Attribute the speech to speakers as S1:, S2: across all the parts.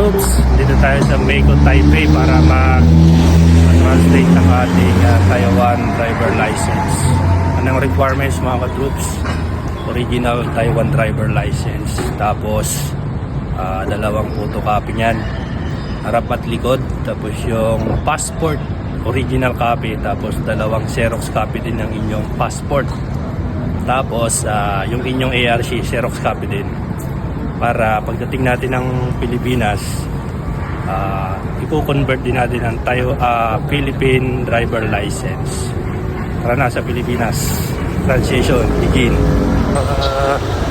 S1: troops, dito tayo sa Mekong Taipei para mag-translate ng ating Taiwan driver license. Anong requirements mga ka-troops? Original Taiwan driver license. Tapos dalawang photocopy niyan, harap at likod. Tapos yung passport, original copy. Tapos dalawang Xerox copy din ng inyong passport. Tapos yung inyong ARC Xerox copy din, para pagdating natin ng Pilipinas, i-convert din natin ang Philippine driver license. Tara na sa Pilipinas. Translation, begin.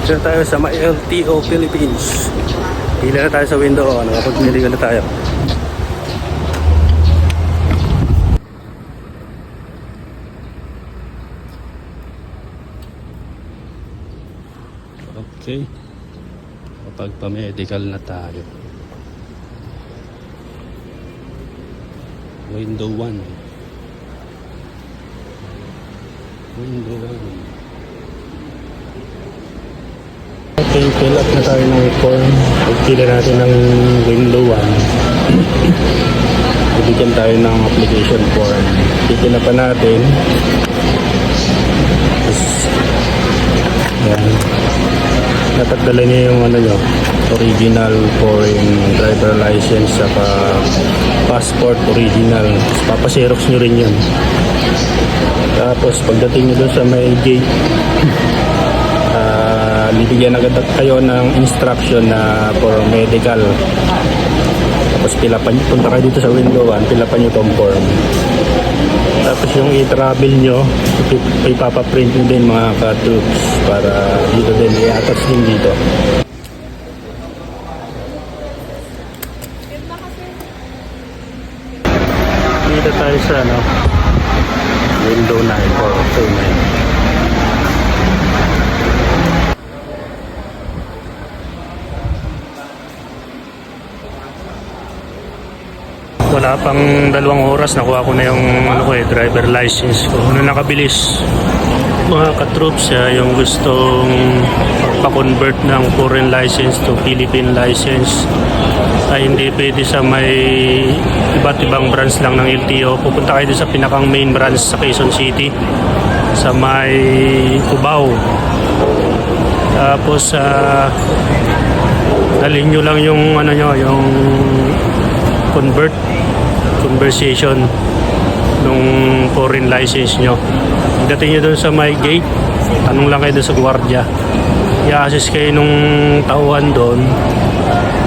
S1: Dito tayo sa LTO Philippines. Pila na tayo sa window. Nakapagpili na tayo. Okay. Kapag pa-medical na tayo. Window 1. Window 1. Okay, fill up na tayo ng form. Pagpila natin ng window 1. Bibigyan tayo ng application form. Pipila pa natin. Yan. Dapat dala niyo yung original foreign driver license saka passport original. Papaserox nyo rin yun. Tapos pagdating nyo doon sa may gate, bibigyan agad kayo ng instruction na for medical. Tapos punta kayo dito sa window 1, pilapan nyo itong form. Tapos yung i-travel nyo, ipapaprint nyo din mga ka-troops para dito din, i-attach din dito. Dito tayo sa window 9 for payment. Wala pang 2 oras, nakuha ko na yung driver license ko. Nakabilis mga ka-troops, yung gustong pa-convert ng foreign license to Philippine license ay hindi pwede sa may iba't ibang branch lang ng LTO. Pupunta kayo sa pinakang main branch sa Quezon City, sa may Cubao. Tapos dalhin nyo lang yung yung conversation nung foreign license nyo. Pagdating nyo doon sa my gate, tanong lang kayo doon sa gwardiya, i-assist kayo nung tauhan doon,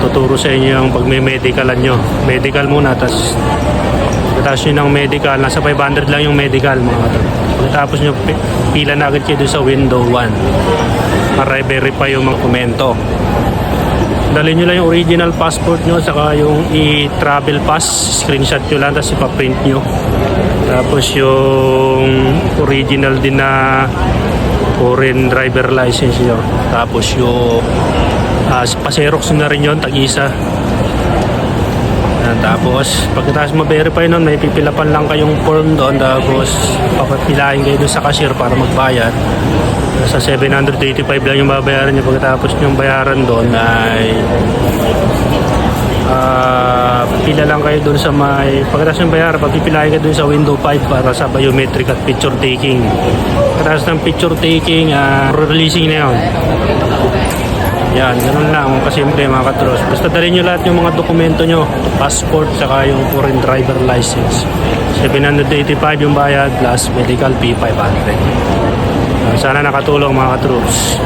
S1: tuturo sa inyo yung pag may medicalan nyo. Medical muna, tapos nyo ng medical, nasa 500 lang yung medical mga kapatid. Pagkatapos nyo, pila na agad kayo doon sa window 1 para i-verify yung mga dokumento. Dali nyo lang yung original passport nyo, saka yung i-travel pass, screenshot nyo lang, tapos ipaprint nyo. Tapos yung original din na foreign driver license nyo. Tapos yung pa-xerox na rin yun, tag-isa. Tapos pagkatapos ma-verify nun, may pipilapan lang kayong form doon. Tapos papapilahin kayo doon sa cashier para magbayad. Sa 785 lang yung babayaran nyo. Pagkatapos yung bayaran doon ay pila lang kayo doon sa may, pagkatapos yung bayaran, pagpipilahin kayo doon sa window 5 para sa biometric at picture taking. Pagkatapos ng picture taking, releasing na yun. Yan, ganun lang kasimple mga katros. Basta dalhin nyo lahat yung mga dokumento nyo, passport saka yung foreign driver license. 785 yung bayad plus medical fee 500. Sana nakatulong mga katros.